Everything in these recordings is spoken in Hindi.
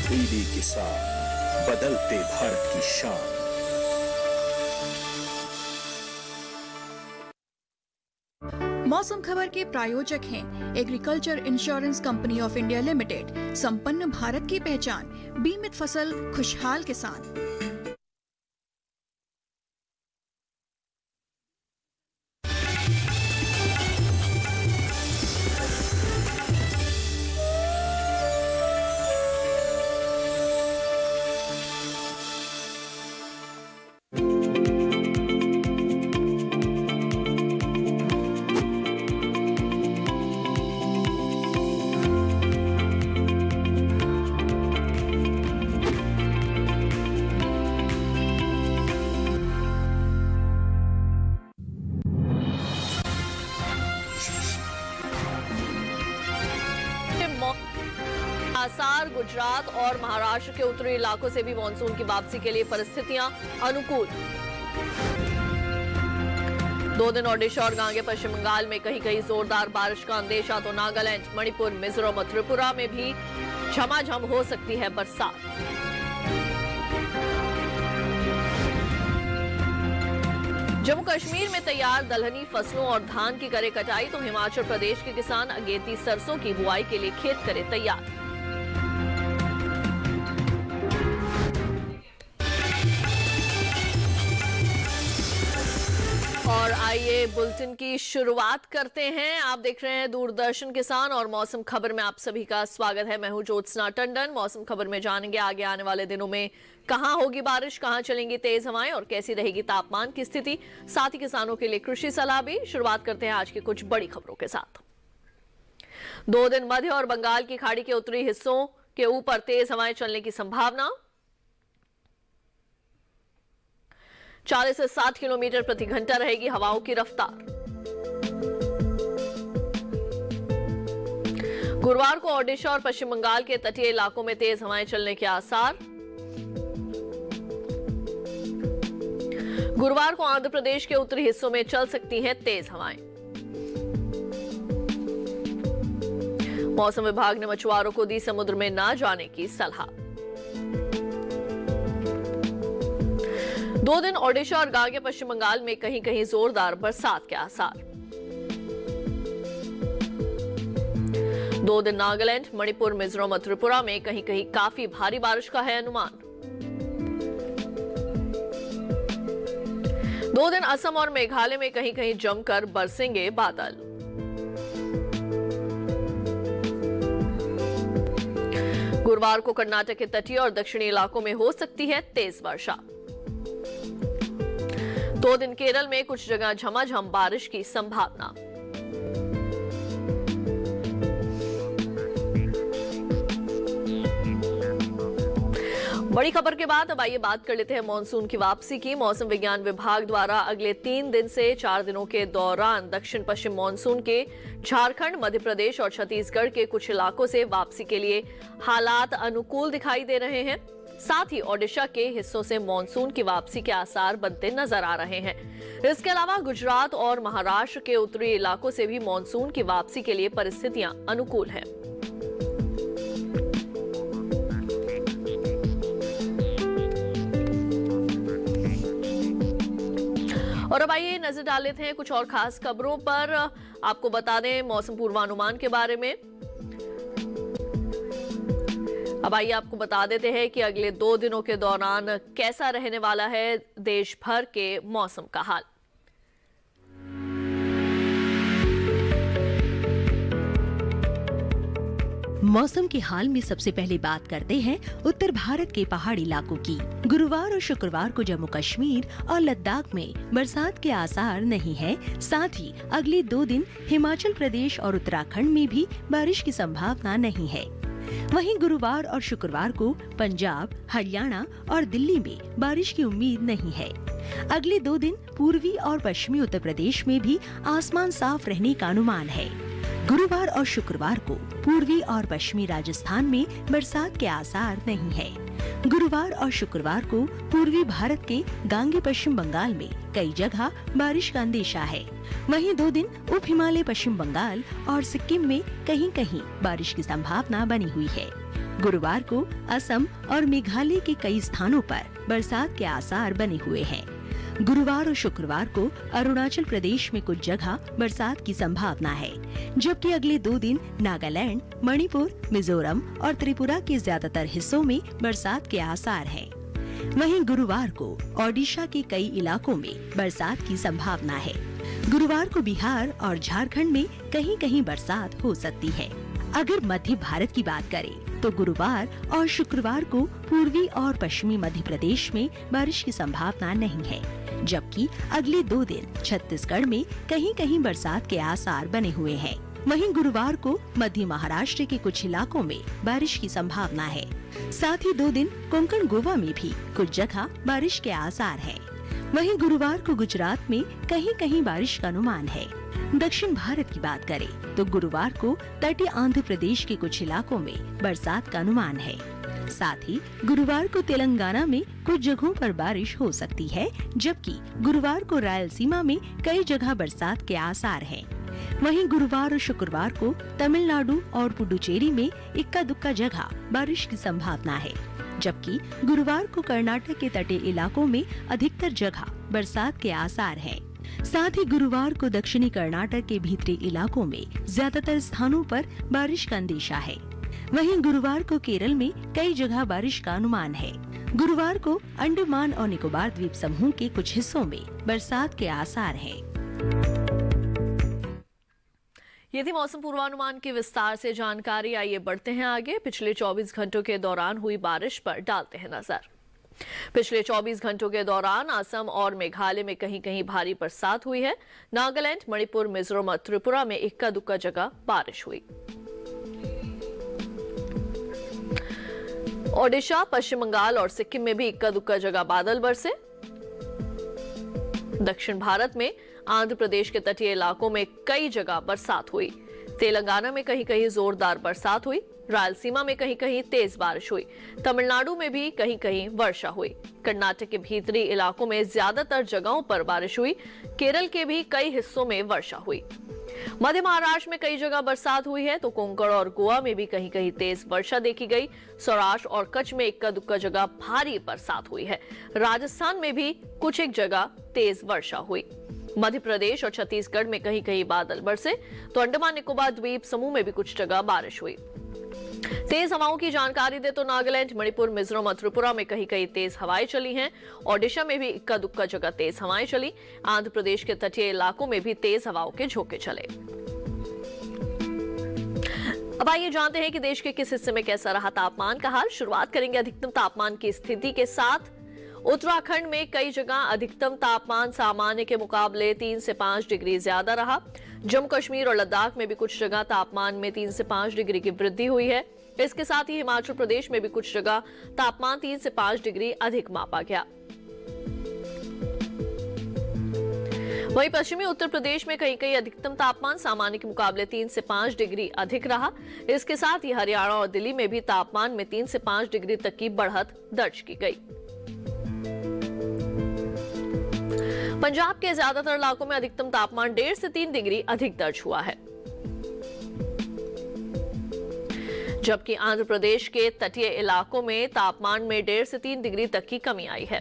तब्दीली के साथ बदलते भारत की शान। मौसम खबर के प्रायोजक हैं agriculture insurance company of India limited. संपन्न भारत की पहचान, बीमित फसल, खुशहाल किसान। आसार, गुजरात और महाराष्ट्र के उत्तरी इलाकों से भी मानसून की वापसी के लिए परिस्थितियां अनुकूल। 2 दिन ओडिशा और गांगे पश्चिम बंगाल में कहीं कहीं जोरदार बारिश का अंदेशा, तो नागालैंड, मणिपुर, मिजोरम और त्रिपुरा में भी झमाझम हो सकती है बरसात। जम्मू कश्मीर में तैयार दलहनी फसलों और धान की करे कटाई, तो हिमाचल प्रदेश के किसान अगेती सरसों की बुआई के लिए खेत करे तैयार। और आइए बुलेटिन की शुरुआत करते हैं। आप देख रहे हैं दूरदर्शन किसान और मौसम खबर में आप सभी का स्वागत है। मैं हूं ज्योत्सना टंडन। मौसम खबर में जानेंगे आगे आने वाले दिनों में कहां होगी बारिश, कहां चलेंगी तेज हवाएं और कैसी रहेगी तापमान की स्थिति। साथ ही किसानों के लिए कृषि सलाह भी। शुरुआत करते हैं आज की कुछ बड़ी खबरों के साथ। 2 दिन मध्य और बंगाल की खाड़ी के उत्तरी हिस्सों के ऊपर तेज हवाएं चलने की संभावना। 40 से 60 किलोमीटर प्रति घंटा रहेगी हवाओं की रफ्तार। गुरुवार को ओडिशा और पश्चिम बंगाल के तटीय इलाकों में तेज हवाएं चलने के आसार। गुरुवार को आंध्र प्रदेश के उत्तरी हिस्सों में चल सकती हैं तेज हवाएं। मौसम विभाग ने मछुआरों को दी समुद्र में न जाने की सलाह। 2 दिन ओडिशा और गांगे पश्चिम बंगाल में कहीं कहीं जोरदार बरसात के आसार। 2 दिन नागालैंड, मणिपुर, मिजोरम और त्रिपुरा में कहीं कहीं काफी भारी बारिश का है अनुमान। 2 दिन असम और मेघालय में कहीं कहीं जमकर बरसेंगे बादल। गुरुवार को कर्नाटक के तटीय और दक्षिणी इलाकों में हो सकती है तेज वर्षा। 2 दिन केरल में कुछ जगह झमाझम बारिश की संभावना। बड़ी खबर के बाद अब आइए बात कर लेते हैं मानसून की वापसी की। मौसम विज्ञान विभाग द्वारा अगले 3 दिन से 4 दिनों के दौरान दक्षिण पश्चिम मानसून के झारखंड, मध्य प्रदेश और छत्तीसगढ़ के कुछ इलाकों से वापसी के लिए हालात अनुकूल दिखाई दे रहे हैं। साथ ही ओडिशा के हिस्सों से मानसून की वापसी के आसार बनते नजर आ रहे हैं। इसके अलावा गुजरात और महाराष्ट्र के उत्तरी इलाकों से भी मानसून की वापसी के लिए परिस्थितियां अनुकूल हैं। और अब आइए नजर डाल लेते हैं कुछ और खास खबरों पर। आपको बता दें मौसम पूर्वानुमान के बारे में। अब आइए आपको बता देते हैं कि अगले 2 दिनों के दौरान कैसा रहने वाला है देश भर के मौसम का हाल। मौसम के हाल में सबसे पहले बात करते हैं उत्तर भारत के पहाड़ी इलाकों की। गुरुवार और शुक्रवार को जम्मू कश्मीर और लद्दाख में बरसात के आसार नहीं है। साथ ही अगले 2 दिन हिमाचल प्रदेश और उत्तराखंड में भी बारिश की संभावना नहीं है। वहीं गुरुवार और शुक्रवार को पंजाब, हरियाणा और दिल्ली में बारिश की उम्मीद नहीं है। अगले 2 दिन पूर्वी और पश्चिमी उत्तर प्रदेश में भी आसमान साफ रहने का अनुमान है। गुरुवार और शुक्रवार को पूर्वी और पश्चिमी राजस्थान में बरसात के आसार नहीं है। गुरुवार और शुक्रवार को पूर्वी भारत के गांगे पश्चिम बंगाल में कई जगह बारिश का अंदेशा है। वहीं 2 दिन उप हिमालय पश्चिम बंगाल और सिक्किम में कहीं कहीं बारिश की संभावना बनी हुई है। गुरुवार को असम और मेघालय के कई स्थानों पर बरसात के आसार बने हुए हैं। गुरुवार और शुक्रवार को अरुणाचल प्रदेश में कुछ जगह बरसात की संभावना है, जबकि अगले 2 दिन नागालैंड, मणिपुर, मिजोरम और त्रिपुरा के ज्यादातर हिस्सों में बरसात के आसार हैं। वहीं गुरुवार को ओडिशा के कई इलाकों में बरसात की संभावना है। गुरुवार को बिहार और झारखंड में कहीं कहीं बरसात हो सकती है। अगर मध्य भारत की बात करें तो गुरुवार और शुक्रवार को पूर्वी और पश्चिमी मध्य प्रदेश में बारिश की संभावना नहीं है, जबकि अगले 2 दिन छत्तीसगढ़ में कहीं कहीं बरसात के आसार बने हुए हैं। वहीं गुरुवार को मध्य महाराष्ट्र के कुछ इलाकों में बारिश की संभावना है। साथ ही 2 दिन कोंकण गोवा में भी कुछ जगह बारिश के आसार है। वहीं गुरुवार को गुजरात में कहीं कहीं बारिश का अनुमान है। दक्षिण भारत की बात करें तो गुरुवार को तटीय आंध्र प्रदेश के कुछ इलाकों में बरसात का अनुमान है। साथ ही गुरुवार को तेलंगाना में कुछ जगहों पर बारिश हो सकती है, जबकि गुरुवार को रायलसीमा में कई जगह बरसात के आसार हैं। वहीं गुरुवार और शुक्रवार को तमिलनाडु और पुडुचेरी में इक्का दुक्का जगह बारिश की संभावना है, जबकि गुरुवार को कर्नाटक के तटीय इलाकों में अधिकतर जगह बरसात के आसार हैं। साथ ही गुरुवार को दक्षिणी कर्नाटक के भीतरी इलाकों में ज्यादातर स्थानों पर बारिश का अंदेशा है। वहीं गुरुवार को केरल में कई जगह बारिश का अनुमान है। गुरुवार को अंडमान और निकोबार द्वीप समूह के कुछ हिस्सों में बरसात के आसार हैं। ये थी मौसम पूर्वानुमान की विस्तार से जानकारी। आइए बढ़ते हैं आगे। पिछले 24 घंटों के दौरान हुई बारिश पर डालते हैं नजर। पिछले 24 घंटों के दौरान असम और मेघालय में कहीं कहीं भारी बरसात हुई है। नागालैंड, मणिपुर, मिजोरम और त्रिपुरा में इक्का दुक्का जगह बारिश हुई। ओडिशा, पश्चिम बंगाल और सिक्किम में भी इक्का दुक्का जगह बादल बरसे। दक्षिण भारत में आंध्र प्रदेश के तटीय इलाकों में कई जगह बरसात हुई। तेलंगाना में कहीं कहीं जोरदार बरसात हुई। रायलसीमा में कहीं कहीं तेज बारिश हुई। तमिलनाडु में भी कहीं कहीं वर्षा हुई। कर्नाटक के भीतरी इलाकों में ज्यादातर जगहों पर बारिश हुई। केरल के भी कई हिस्सों में वर्षा हुई। मध्य महाराष्ट्र में कई जगह बरसात हुई है तो कोंकण और गोवा में भी कहीं कहीं तेज वर्षा देखी गई। सौराष्ट्र और कच्छ में इक्का दुक्का जगह भारी बरसात हुई है। राजस्थान में भी कुछ एक जगह तेज वर्षा हुई। मध्य प्रदेश और छत्तीसगढ़ में कहीं कहीं बादल बरसे तो अंडमान निकोबार द्वीप समूह में भी कुछ जगह बारिश हुई। तेज हवाओं की जानकारी दे तो नागालैंड, मणिपुर, मिजोरम और त्रिपुरा में कहीं कहीं तेज हवाएं चली हैं। ओडिशा में भी इक्का दुक्का जगह तेज हवाएं चली। आंध्र प्रदेश के तटीय इलाकों में भी तेज हवाओं के झोंके चले। अब आइए जानते हैं कि देश के किस हिस्से में कैसा रहा तापमान का हाल। शुरुआत करेंगे अधिकतम तापमान की स्थिति के साथ। उत्तराखंड में कई जगह अधिकतम तापमान सामान्य के मुकाबले 3 से 5 डिग्री ज्यादा रहा। जम्मू कश्मीर और लद्दाख में भी कुछ जगह तापमान में 3 से 5 डिग्री की वृद्धि हुई है। इसके साथ ही हिमाचल प्रदेश में भी कुछ जगह तापमान 3 से 5 डिग्री अधिक मापा गया। वहीं पश्चिमी उत्तर प्रदेश में कहीं कहीं अधिकतम तापमान सामान्य के मुकाबले 3 से 5 डिग्री अधिक रहा। इसके साथ ही हरियाणा और दिल्ली में भी तापमान में 3 से 5 डिग्री तक की बढ़त दर्ज की गई। पंजाब के ज्यादातर इलाकों में अधिकतम तापमान 1.5 से 3 डिग्री अधिक दर्ज हुआ है, जबकि आंध्र प्रदेश के तटीय इलाकों में तापमान में 1.5 से 3 डिग्री तक की कमी आई है।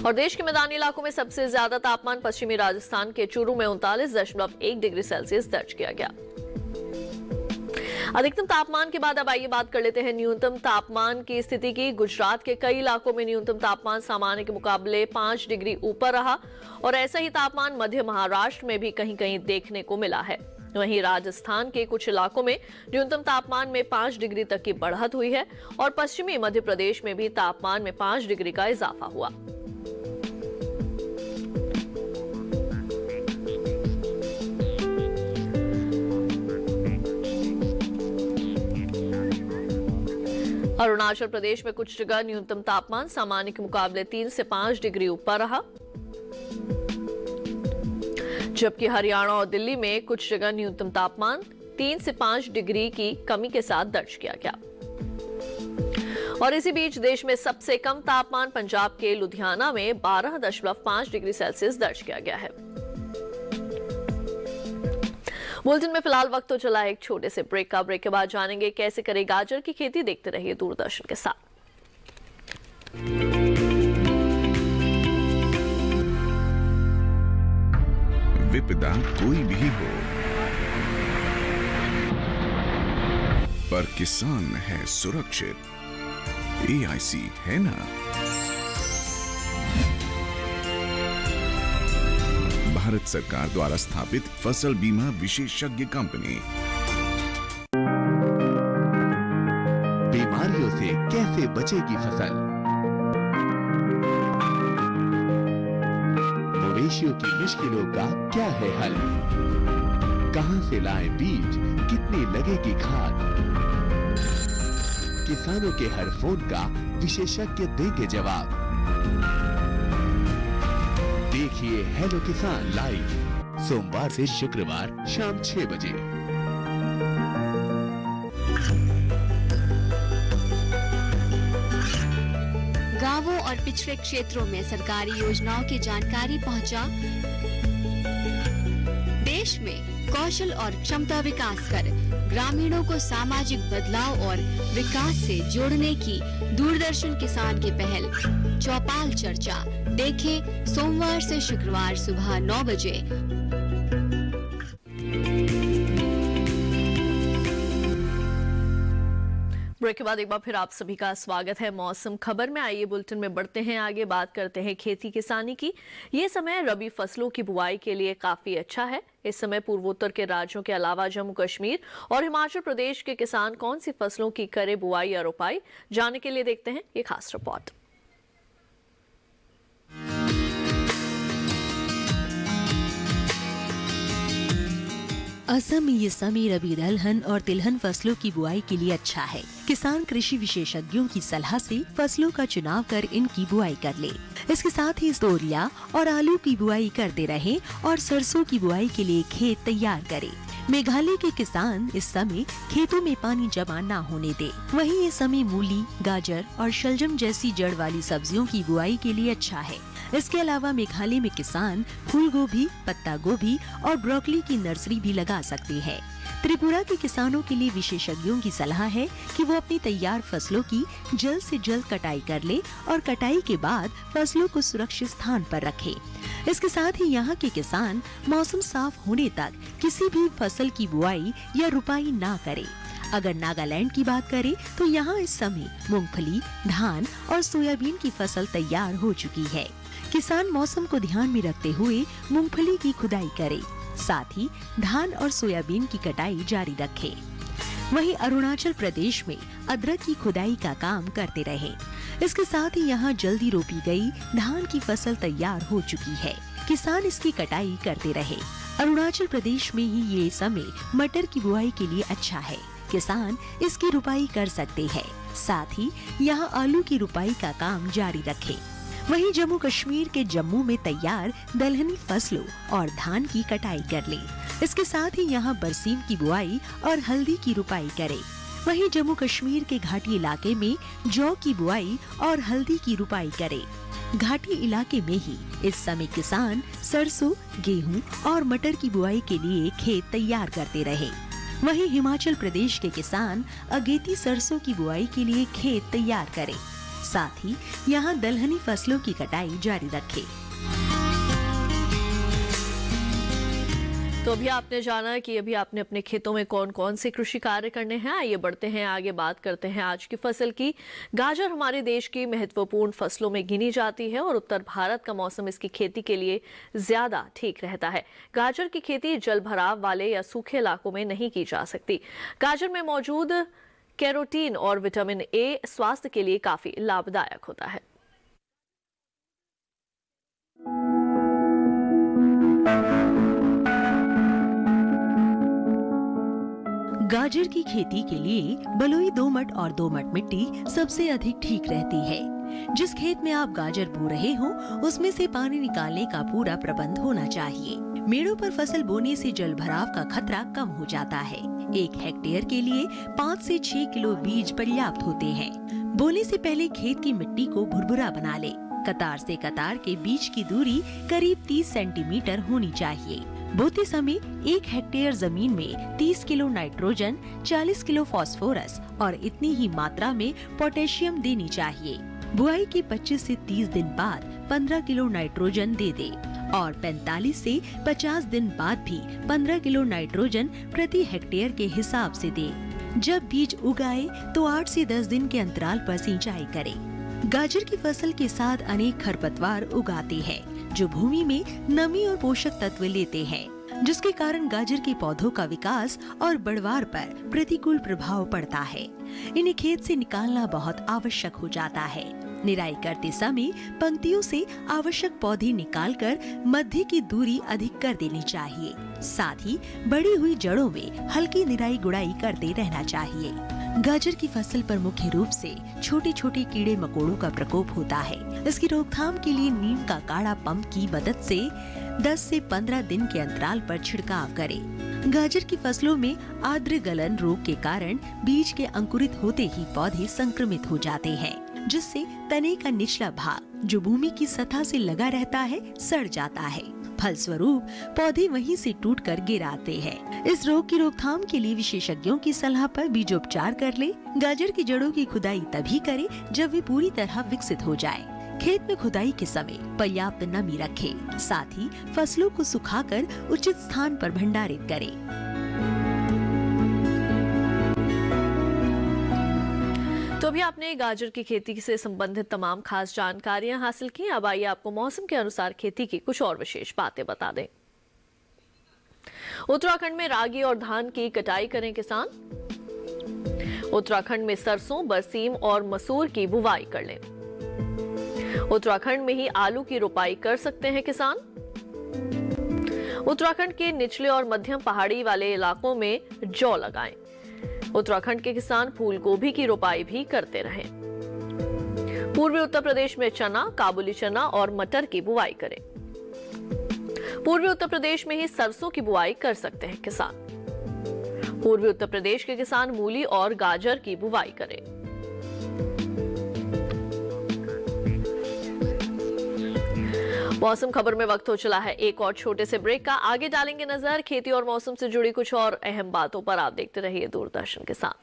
और देश के मैदानी इलाकों में सबसे ज्यादा तापमान पश्चिमी राजस्थान के चूरू में 39.1 डिग्री सेल्सियस दर्ज किया गया। अधिकतम तापमान के बाद अब आइए बात कर लेते हैं न्यूनतम तापमान की स्थिति की। गुजरात के कई इलाकों में न्यूनतम तापमान सामान्य के मुकाबले 5 डिग्री ऊपर रहा और ऐसा ही तापमान मध्य महाराष्ट्र में भी कहीं कहीं देखने को मिला है। वहीं राजस्थान के कुछ इलाकों में न्यूनतम तापमान में 5 डिग्री तक की बढ़त हुई है और पश्चिमी मध्य प्रदेश में भी तापमान में 5 डिग्री का इजाफा हुआ। अरुणाचल प्रदेश में कुछ जगह न्यूनतम तापमान सामान्य के मुकाबले 3 से 5 डिग्री ऊपर रहा, जबकि हरियाणा और दिल्ली में कुछ जगह न्यूनतम तापमान 3 से 5 डिग्री की कमी के साथ दर्ज किया गया। और इसी बीच देश में सबसे कम तापमान पंजाब के लुधियाना में 12.5 डिग्री सेल्सियस दर्ज किया गया है। बुलेटिन में फिलहाल वक्त तो चला है एक छोटे से ब्रेक का। ब्रेक के बाद जानेंगे कैसे करें गाजर की खेती। देखते रहिए दूरदर्शन के साथ। विपदा कोई भी हो, पर किसान है सुरक्षित। AIC है ना। भारत सरकार द्वारा स्थापित फसल बीमा विशेषज्ञ कंपनी। बीमारियों से कैसे बचेगी फसल? मवेशियों की मुश्किलों का क्या है हल? कहां से लाएं बीज, कितनी लगेगी खाद? किसानों के हर फोन का विशेषज्ञ देंगे जवाब। देखिए हेलो किसान लाइव सोमवार से शुक्रवार शाम 6 बजे। गांवों और पिछड़े क्षेत्रों में सरकारी योजनाओं की जानकारी पहुंचा। देश में कौशल और क्षमता विकास कर ग्रामीणों को सामाजिक बदलाव और विकास से जोड़ने की दूरदर्शन किसान की पहल चौपाल चर्चा। देखें सोमवार से शुक्रवार सुबह 9 बजे। ब्रेक के बाद एक बार फिर आप सभी का स्वागत है मौसम खबर में। आइए बुलेटिन में बढ़ते हैं आगे, बात करते हैं खेती किसानी की। ये समय रबी फसलों की बुआई के लिए काफी अच्छा है। इस समय पूर्वोत्तर के राज्यों के अलावा जम्मू कश्मीर और हिमाचल प्रदेश के किसान कौन सी फसलों की करें बुआई या रोपाई, जानने के लिए देखते हैं ये खास रिपोर्ट। असम में ये समय रबी दलहन और तिलहन फसलों की बुआई के लिए अच्छा है। किसान कृषि विशेषज्ञों की सलाह से फसलों का चुनाव कर इनकी बुआई कर ले। इसके साथ ही तोरिया और आलू की बुआई करते रहे और सरसों की बुआई के लिए खेत तैयार करे। मेघालय के किसान इस समय खेतों में पानी जमा न होने दे। वहीं ये समय मूली, गाजर और शलजम जैसी जड़ वाली सब्जियों की बुआई के लिए अच्छा है। इसके अलावा मेघालय में किसान फूल गोभी, पत्ता गोभी और ब्रोकली की नर्सरी भी लगा सकते हैं। त्रिपुरा के किसानों के लिए विशेषज्ञों की सलाह है कि वो अपनी तैयार फसलों की जल्द से जल्द कटाई कर ले और कटाई के बाद फसलों को सुरक्षित स्थान पर रखे। इसके साथ ही यहाँ के किसान मौसम साफ होने तक किसी भी फसल की बुआई या रुपाई ना करे। अगर नागालैंड की बात करें तो यहाँ इस समय मूंगफली, धान और सोयाबीन की फसल तैयार हो चुकी है। किसान मौसम को ध्यान में रखते हुए मूंगफली की खुदाई करे, साथ ही धान और सोयाबीन की कटाई जारी रखे। वहीं अरुणाचल प्रदेश में अदरक की खुदाई का काम करते रहे। इसके साथ ही यहाँ जल्दी रोपी गई धान की फसल तैयार हो चुकी है। किसान इसकी कटाई करते रहे। अरुणाचल प्रदेश में ही ये समय मटर की बुआई के लिए अच्छा है। किसान इसकी रुपाई कर सकते हैं। साथ ही यहाँ आलू की रुपाई का काम जारी रखे। वहीं जम्मू कश्मीर के जम्मू में तैयार दलहनी फसलों और धान की कटाई कर ले। इसके साथ ही यहाँ बरसीम की बुआई और हल्दी की रुपाई करे। वहीं जम्मू कश्मीर के घाटी इलाके में जौ की बुआई और हल्दी की रुपाई करे। घाटी इलाके में ही इस समय किसान सरसों, गेहूं और मटर की बुआई के लिए खेत तैयार करते रहे। वहीं हिमाचल प्रदेश के किसान अगेती सरसों की बुआई के लिए खेत तैयार करें। साथ ही यहाँ दलहनी फसलों की कटाई जारी रखे। तो अभी आपने जाना कि अभी आपने अपने खेतों में कौन कौन से कृषि कार्य करने हैं। आइए बढ़ते हैं आगे, बात करते हैं आज की फसल की। गाजर हमारे देश की महत्वपूर्ण फसलों में गिनी जाती है और उत्तर भारत का मौसम इसकी खेती के लिए ज्यादा ठीक रहता है। गाजर की खेती जल भराव वाले या सूखे इलाकों में नहीं की जा सकती। गाजर में मौजूद कैरोटीन और विटामिन ए स्वास्थ्य के लिए काफी लाभदायक होता है। गाजर की खेती के लिए बलुई दोमट और दोमट मिट्टी सबसे अधिक ठीक रहती है। जिस खेत में आप गाजर बो रहे हो उसमें से पानी निकालने का पूरा प्रबंध होना चाहिए। मेड़ों पर फसल बोने से जल भराव का खतरा कम हो जाता है। 1 हेक्टेयर के लिए 5 से 6 किलो बीज पर्याप्त होते हैं। बोने से पहले खेत की मिट्टी को भुरभुरा बना ले। कतार से कतार के बीच की दूरी करीब 30 सेंटीमीटर होनी चाहिए। बोते समय 1 हेक्टेयर जमीन में 30 किलो नाइट्रोजन, 40 किलो फास्फोरस और इतनी ही मात्रा में पोटेशियम देनी चाहिए। बुआई के 25 से 30 दिन बाद 15 किलो नाइट्रोजन दे दे और 45 से 50 दिन बाद भी 15 किलो नाइट्रोजन प्रति हेक्टेयर के हिसाब से दे। जब बीज उगाए तो 8 से 10 दिन के अंतराल पर सिंचाई करें। गाजर की फसल के साथ अनेक खरपतवार उगाते हैं जो भूमि में नमी और पोषक तत्व लेते हैं, जिसके कारण गाजर के पौधों का विकास और बढ़वार पर प्रतिकूल प्रभाव पड़ता है। इन्हें खेत से निकालना बहुत आवश्यक हो जाता है। निराई करते समय पंक्तियों से आवश्यक पौधे निकालकर मध्य की दूरी अधिक कर देनी चाहिए। साथ ही बढ़ी हुई जड़ों में हल्की निराई गुड़ाई करते रहना चाहिए। गाजर की फसल पर मुख्य रूप से छोटे छोटे कीड़े मकोड़ों का प्रकोप होता है। इसकी रोकथाम के लिए नीम का काढ़ा पंप की मदद से 10 से 15 दिन के अंतराल पर छिड़काव करें। गाजर की फसलों में आर्द्र गलन रोग के कारण बीज के अंकुरित होते ही पौधे संक्रमित हो जाते हैं, जिससे तने का निचला भाग जो भूमि की सतह से लगा रहता है सड़ जाता है। फलस्वरूप पौधे वहीं से टूटकर गिर आते हैं। इस रोग की रोकथाम के लिए विशेषज्ञों की सलाह पर बीजोपचार कर ले। गाजर की जड़ों की खुदाई तभी करें जब वे पूरी तरह विकसित हो जाए। खेत में खुदाई के समय पर्याप्त नमी रखें। साथ ही फसलों को सुखाकर उचित स्थान पर भंडारित करें। तो अभी आपने गाजर की खेती से संबंधित तमाम खास जानकारियां हासिल की। अब आइए आपको मौसम के अनुसार खेती की कुछ और विशेष बातें बता दें। उत्तराखंड में रागी और धान की कटाई करें किसान। उत्तराखंड में सरसों, बरसीम और मसूर की बुवाई कर लें। उत्तराखंड में ही आलू की रोपाई कर सकते हैं किसान। उत्तराखंड के निचले और मध्यम पहाड़ी वाले इलाकों में जौ लगाएं। उत्तराखंड के किसान फूल गोभी की रोपाई भी करते रहें। पूर्वी उत्तर प्रदेश में चना, काबुली चना और मटर की बुआई करें। पूर्वी उत्तर प्रदेश में ही सरसों की बुआई कर सकते हैं किसान। पूर्वी उत्तर प्रदेश के किसान मूली और गाजर की बुआई करें। मौसम खबर में वक्त हो चला है एक और छोटे से ब्रेक का। आगे डालेंगे नजर खेती और मौसम से जुड़ी कुछ और अहम बातों पर। आप देखते रहिए दूरदर्शन के साथ।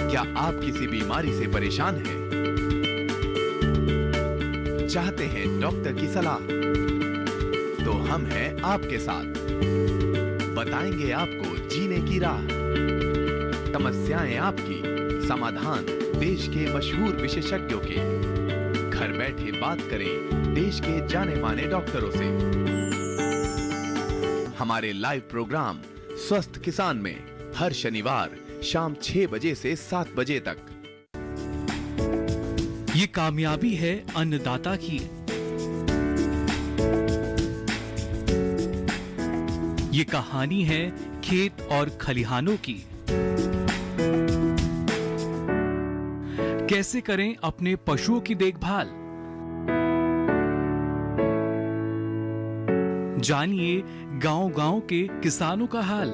क्या आप किसी बीमारी से परेशान हैं? चाहते हैं डॉक्टर की सलाह? तो हम हैं आपके साथ। बताएंगे आपको जीने की राह। समस्याएं आपकी, समाधान देश के मशहूर विशेषज्ञों के। घर बैठे बात करें देश के जाने माने डॉक्टरों से। हमारे लाइव प्रोग्राम स्वस्थ किसान में हर शनिवार शाम 6 बजे से 7 बजे तक। ये कामयाबी है अन्नदाता की। ये कहानी है खेत और खलिहानों की। कैसे करें अपने पशुओं की देखभाल, जानिए गांव-गांव के किसानों का हाल।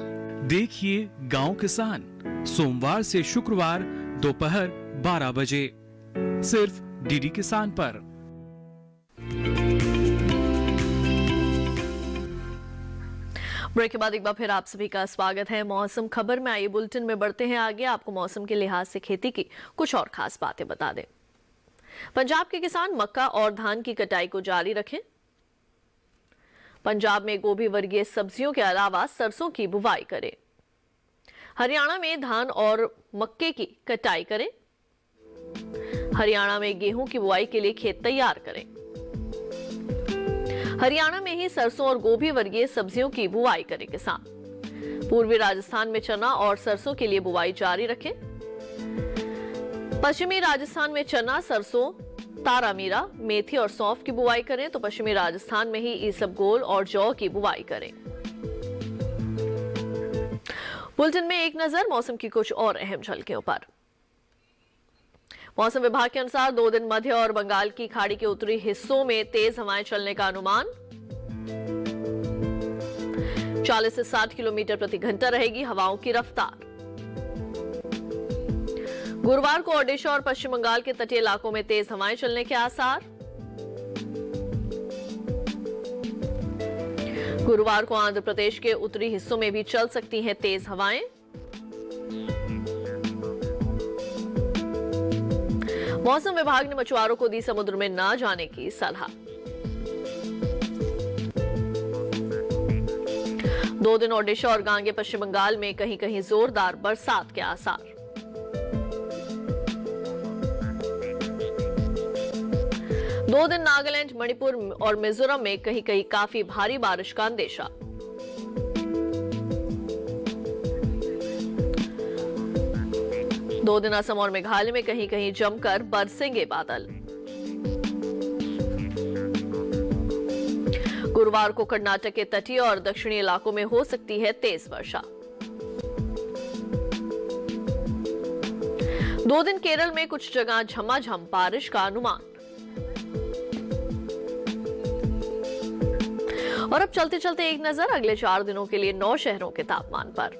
देखिए गांव किसान सोमवार से शुक्रवार दोपहर 12 बजे सिर्फ डीडी किसान पर। ब्रेक के बाद एक बार फिर आप सभी का स्वागत है मौसम खबर में। आइए बुलेटिन में बढ़ते हैं आगे। आपको मौसम के लिहाज से खेती की कुछ और खास बातें बता दें। पंजाब के किसान मक्का और धान की कटाई को जारी रखें। पंजाब में गोभी वर्गीय सब्जियों के अलावा सरसों की बुवाई करें। हरियाणा में धान और मक्के की कटाई करें। हरियाणा में गेहूं की बुआई के लिए खेत तैयार करें। हरियाणा में ही सरसों और गोभी वर्गीय सब्जियों की बुआई करें किसान। पूर्वी राजस्थान में चना और सरसों के लिए बुआई जारी रखें। पश्चिमी राजस्थान में चना, सरसों, तारामीरा, मेथी और सौंफ की बुआई करें तो पश्चिमी राजस्थान में ही ईसबगोल और जौ की बुआई करें। बुलेटिन में एक नजर मौसम की कुछ और अहम झलकियों पर। मौसम विभाग के अनुसार 2 दिन मध्य और बंगाल की खाड़ी के उत्तरी हिस्सों में तेज हवाएं चलने का अनुमान। 40 से 60 किलोमीटर प्रति घंटा रहेगी हवाओं की रफ्तार। गुरुवार को ओडिशा और पश्चिम बंगाल के तटीय इलाकों में तेज हवाएं चलने के आसार। गुरुवार को आंध्र प्रदेश के उत्तरी हिस्सों में भी चल सकती हैं तेज हवाएं। मौसम विभाग ने मछुआरों को दी समुद्र में न जाने की सलाह। 2 दिन ओडिशा और गांगे पश्चिम बंगाल में कहीं कहीं जोरदार बरसात के आसार। दो दिन नागालैंड, मणिपुर और मिजोरम में कहीं कहीं काफी भारी बारिश का अंदेशा। दो दिन असम और मेघालय में कहीं कहीं जमकर बरसेंगे बादल। गुरुवार को कर्नाटक के तटीय और दक्षिणी इलाकों में हो सकती है तेज वर्षा। 2 दिन केरल में कुछ जगह झमाझम बारिश का अनुमान। और अब चलते चलते एक नजर अगले 4 दिनों के लिए 9 शहरों के तापमान पर।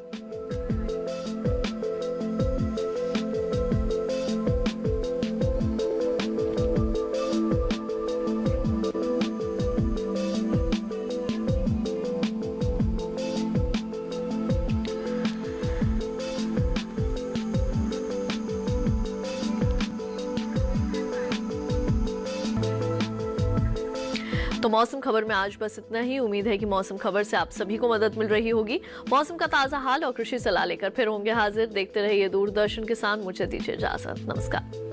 तो मौसम खबर में आज बस इतना ही। उम्मीद है कि मौसम खबर से आप सभी को मदद मिल रही होगी। मौसम का ताजा हाल और कृषि सलाह लेकर फिर होंगे हाजिर। देखते रहिए दूरदर्शन किसान। मुझे दीजिए इजाजत। नमस्कार।